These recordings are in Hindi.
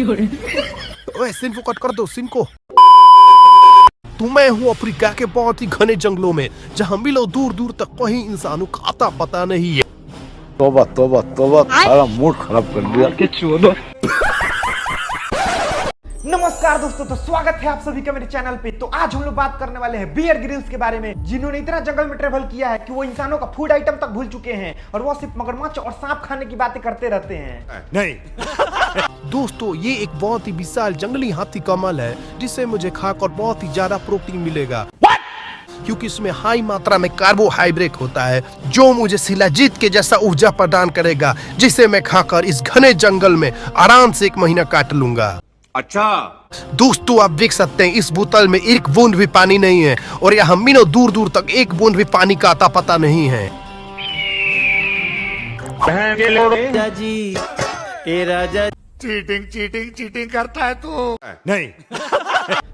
ओए सीन को कट कर दो, सीन को। तो मैं हूँ अफ्रीका के बहुत ही घने जंगलों में, जहाँ मिलो दूर दूर तक कहीं इंसानों का आता पता नहीं है। तोबा तोबा तोबा, सारा मूड खराब कर दिया। नमस्कार दोस्तों, तो स्वागत है आप सभी का मेरे चैनल पे। तो आज हम लोग बात करने वाले हैं बियर ग्रिल्स के बारे में, जिन्होंने इतना जंगल में ट्रेवल किया है कि वो इंसानों का फूड आइटम तक भूल चुके हैं और वो सिर्फ मगरमच्छ और सांप खाने की बातें करते रहते हैं। नहीं दोस्तों, ये एक बहुत ही विशाल जंगली हाथी कमल है, जिससे मुझे खाकर बहुत ही ज्यादा प्रोटीन मिलेगा। क्योंकि इसमें हाई मात्रा में कार्बोहाइड्रेट होता है, जो मुझे शिलाजीत के जैसा ऊर्जा प्रदान करेगा, जिसे मैं खाकर इस घने जंगल में आराम से 1 महीना काट लूंगा। अच्छा दोस्तों, आप देख सकते हैं इस बोतल में एक बूंद भी पानी नहीं है और यहाँ मीलों दूर दूर तक एक बूंद भी पानी का आता पता नहीं है। राजा जी, ए राजा, चीटिंग करता है तू। नहीं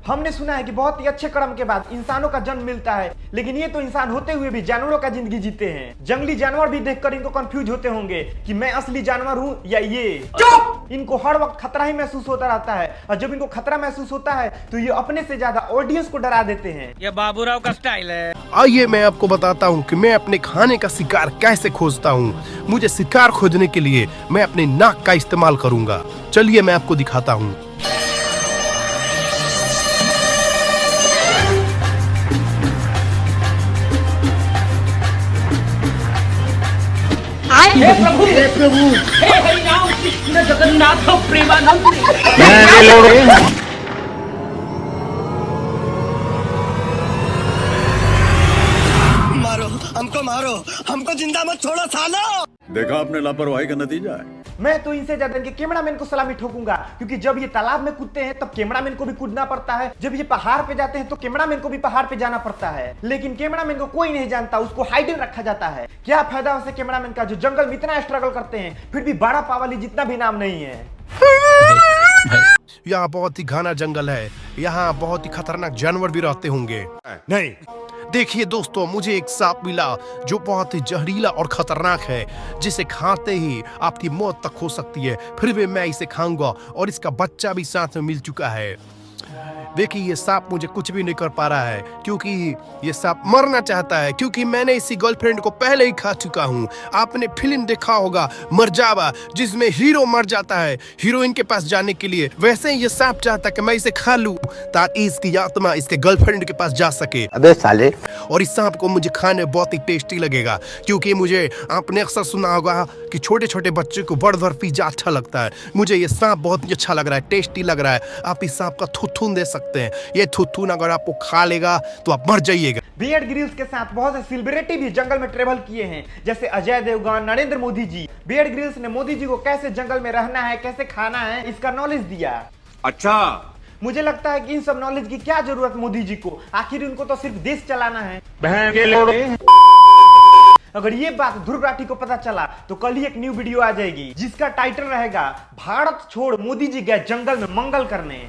हमने सुना है कि बहुत ही अच्छे कर्म के बाद इंसानों का जन्म मिलता है, लेकिन ये तो इंसान होते हुए भी जानवरों का जिंदगी जीते हैं। जंगली जानवर भी देखकर इनको कंफ्यूज होते होंगे कि मैं असली जानवर हूँ या ये। इनको हर वक्त खतरा ही महसूस होता रहता है, और जब इनको खतरा महसूस होता है तो ये अपने से ज्यादा ऑडियंस को डरा देते हैं। ये बाबूराव का स्टाइल है। आइए मैं आपको बताता हूँ कि मैं अपने खाने का शिकार कैसे खोजता हूँ। मुझे शिकार खोजने के लिए मैं अपने नाक का इस्तेमाल करूंगा। चलिए मैं आपको दिखाता हूँ। हे प्रभु, हे हरिनाम कृष्ण जगन्नाथ प्रेमानंद। मारो, हमको जिंदा मत छोड़ो सालो। देखा आपने लापरवाही का नतीजा है। मैं तो इनसे ज्यादा इनके कैमरामैन को सलामी ठोकूंगा, क्योंकि जब ये तालाब में कूदते हैं तब कैमरामैन को भी कूदना पड़ता है, जब ये पहाड़ पे जाते हैं तो कैमरामैन को भी पहाड़ पे जाना पड़ता है। लेकिन कैमरामैन को कोई नहीं जानता, उसको हाइडन रखा जाता है। क्या फायदा वैसे कैमरामैन का, जो जंगल में इतना स्ट्रगल करते हैं, फिर भी बड़ा पावाली जितना भी नाम नहीं है। यहाँ बहुत ही घना जंगल है, यहाँ बहुत ही खतरनाक जानवर भी रहते होंगे। नहीं देखिए दोस्तों, मुझे एक सांप मिला जो बहुत ही जहरीला और खतरनाक है, जिसे खाते ही आपकी मौत तक हो सकती है। फिर भी मैं इसे खाऊंगा और इसका बच्चा भी साथ में मिल चुका है। देखिए ये सांप मुझे कुछ भी नहीं कर पा रहा है, क्योंकि ये सांप मरना चाहता है, क्योंकि मैंने इसी गर्लफ्रेंड को पहले ही खा चुका हूँ। आपने फिल्म देखा होगा मरजावा, जिसमें हीरो मर जाता है हीरोइन के पास जाने के लिए। वैसे ही ये सांप चाहता है कि मैं इसे खा लूं, ताकि इसकी आत्मा इसके गर्लफ्रेंड के पास जा सके। अबे साले, और इस सांप को मुझे खाने बहुत ही टेस्टी लगेगा, क्योंकि मुझे आपने अक्सर सुना होगा कि छोटे छोटे बच्चे को बर्गर पिज्जा अच्छा लगता है। मुझे ये सांप बहुत ही अच्छा लग रहा है, टेस्टी लग रहा है। आप इस सांप का थुथुन दे सकते हैं। ये थुथुन अगर आपको खा लेगा तो आप मर जाइएगा। बियर ग्रिल्स के साथ बहुत से सेलिब्रिटी भी जंगल में ट्रेवल किए हैं, जैसे अजय देवगन, नरेंद्र मोदी जी। बियर ग्रिल्स ने मोदी जी को कैसे जंगल में रहना है, कैसे खाना है, इसका नॉलेज दिया। अच्छा मुझे लगता है कि इन सब नॉलेज की क्या जरूरत मोदी जी को, आखिर उनको तो सिर्फ देश चलाना है। अगर ये बात ध्रुव राठी को पता चला तो कल ही एक न्यू वीडियो आ जाएगी, जिसका टाइटल रहेगा भारत छोड़ मोदी जी गए जंगल में मंगल करने।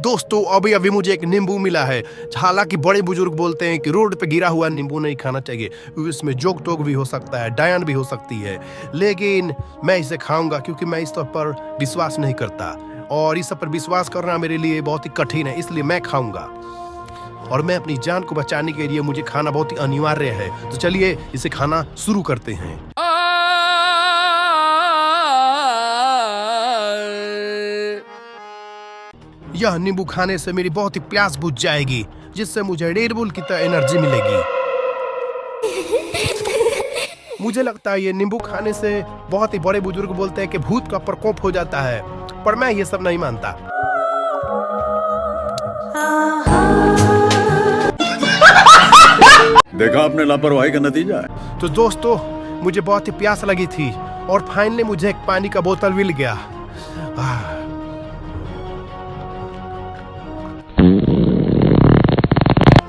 दोस्तों अभी अभी मुझे एक नींबू मिला है। हालांकि बड़े बुजुर्ग बोलते हैं कि रोड पे गिरा हुआ नींबू नहीं खाना चाहिए, इसमें जोक टोक भी हो सकता है, डायन भी हो सकती है। लेकिन मैं इसे खाऊंगा, क्योंकि मैं इस पर विश्वास नहीं करता, और इस पर विश्वास करना मेरे लिए बहुत ही कठिन है, इसलिए मैं खाऊंगा। और मैं अपनी जान को बचाने के लिए मुझे खाना बहुत ही अनिवार्य है। तो चलिए इसे खाना शुरू करते हैं। यह नींबू खाने से मेरी बहुत ही प्यास बुझ जाएगी, जिससे मुझे रेड बुल की तरह एनर्जी मिलेगी। मुझे लगता है ये नींबू खाने से, बहुत ही बड़े बुजुर्ग बोलते हैं कि भूत का प्रकोप हो जाता है, पर मैं ये सब नहीं मानता। देखा आपने लापरवाही का नतीजा है। तो दोस्तों मुझे बहुत ही प्यास लगी थी, और फाइनली मुझे एक पानी का बोतल मिल गया।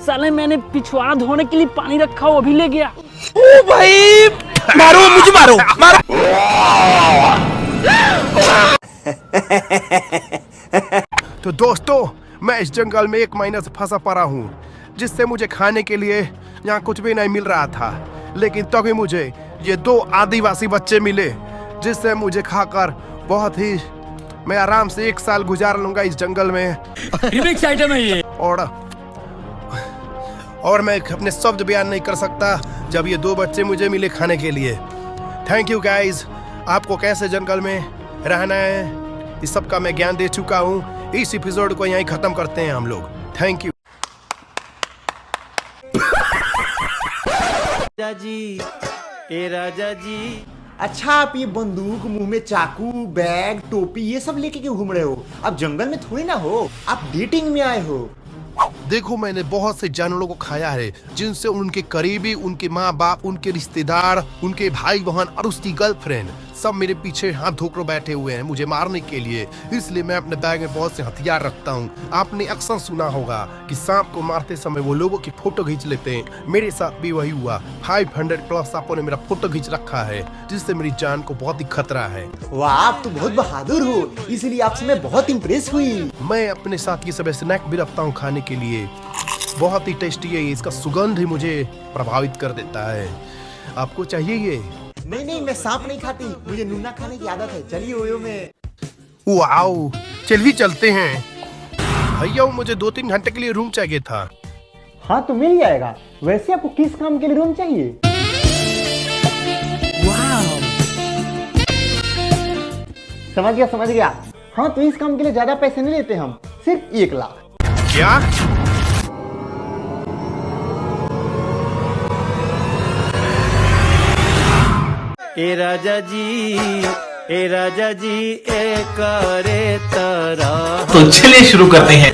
साले मैंने पिछवाड़ा धोने के लिए पानी रखा, वो भी ले गया। ओ भाई, मारो मुझे, मारो मारो। तो दोस्तों मैं इस जंगल में 1 महीने से फंसा पड़ा हूँ, जिससे मुझे खाने के लिए यहाँ कुछ भी नहीं मिल रहा था। लेकिन तभी मुझे ये 2 आदिवासी बच्चे मिले, जिससे मुझे खाकर बहुत ही मैं आराम से 1 साल गुजार लूंगा इस जंगल में। रिमिक्स आइटम है ये। और मैं अपने शब्द बयान नहीं कर सकता जब ये 2 बच्चे मुझे मिले खाने के लिए। Thank you guys. आपको कैसे जंगल में रहना है इस सब का मैं ज्ञान दे चुका हूँ। इस एपिसोड को यहीं खत्म करते हैं हम लोग। Thank you. राजा जी, ए राजा जी। अच्छा, आप ये बंदूक, मुंह में चाकू, बैग, टोपी ये सब लेके क्यों घूम रहे हो? आप जंगल में थोड़ी ना हो, आप डेटिंग में आए हो। देखो, मैंने बहुत से जानवरों को खाया है जिनसे उनके करीबी, उनके माँ बाप, उनके रिश्तेदार, उनके भाई बहन और उसकी गर्लफ्रेंड सब मेरे पीछे हाथ धोकर बैठे हुए हैं मुझे मारने के लिए। इसलिए मैं अपने बैग में बहुत से हथियार रखता हूँ। आपने अक्सर सुना होगा कि सांप को मारते समय वो लोगों की फोटो खींच लेते हैं। मेरे साथ भी वही हुआ। 500+ सांपों ने मेरा फोटो खींच रखा है, जिससे मेरी जान को बहुत ही खतरा है। वाह, आप तो बहुत बहादुर हो, इसलिए आपसे मैं बहुत इम्प्रेस हुई। मैं अपने साथ ये सब स्नैक भी रखता हूँ खाने के लिए। बहुत ही टेस्टी है, इसका सुगंध ही मुझे प्रभावित कर देता है। आपको चाहिए ये? नहीं, मैं सांप नहीं खाती, मुझे नूना खाने की आदत है। चलिए ओयो में। वाओ, चलिए चलते हैं। भैया, मुझे 2-3 घंटे के लिए रूम चाहिए था। हाँ, तो मिल जाएगा। वैसे आपको किस काम के लिए रूम चाहिए? समझ गया। हाँ, तो इस काम के लिए ज्यादा पैसे नहीं लेते हम, सिर्फ 1 लाख। क्या? ए राजा जी, ए करे तरह। तो चलिए शुरू करते हैं।